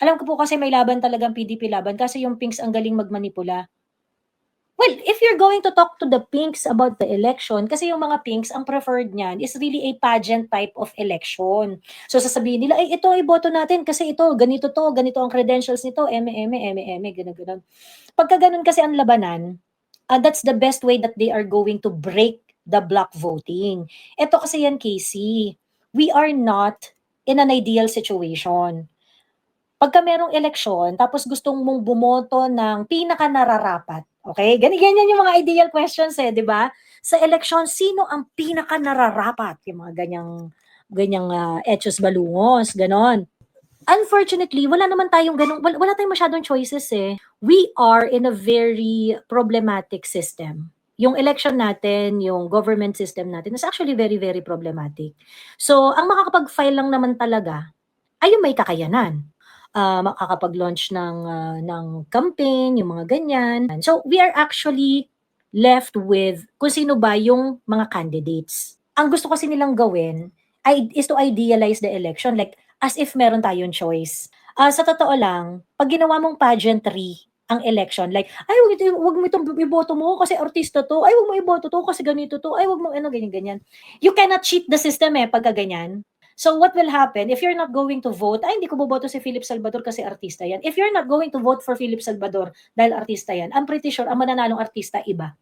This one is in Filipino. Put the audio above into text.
Alam ko po kasi may laban talagang PDP laban kasi yung Pinks ang galing magmanipula. Well, if you're going to talk to the Pinks about the election, kasi yung mga Pinks, ang preferred niyan is really a pageant type of election. So sasabihin nila, ay ito iboto natin kasi ito, ganito ang credentials nito, eme, gano'n, gano'n. Pagka gano'n kasi ang labanan, that's the best way that they are going to break the block voting. Ito kasi yan, Casey, we are not in an ideal situation. Pagka merong eleksyon tapos gustong mong bumoto ng pinakanararapat, okey? Ganyan yung mga ideal questions, eh, 'di ba? Sa eleksyon, sino ang pinakanararapat? Yung mga ganyang, etyos balungos, gano'n. Unfortunately, wala naman tayong gano'ng wala tayong masyadong choices, eh. We are in a very problematic system. Yung election natin, yung government system natin is actually very, very problematic. So, ang makakapag-file lang naman talaga ay yung may kakayanan. Makakapag-launch ng campaign, yung mga ganyan. So, we are actually left with kung sino ba yung mga candidates. Ang gusto kasi nilang gawin is to idealize the election, like, as if meron tayong choice. Sa totoo lang, 'pag ginawa mong pageantry ang election, like, "Ay, wag mo itong iboto mo kasi artista 'to. Ay, wag mo iboto 'to kasi ganito 'to. Ay, wag mo ano," ganyan-ganyan. You cannot cheat the system, eh, pagka ganyan. So what will happen if you're not going to vote, "Ay hindi ko boboto si Philip Salvador kasi artista 'yan." If you're not going to vote for Philip Salvador dahil artista 'yan, I'm pretty sure ang mananalong artista iba.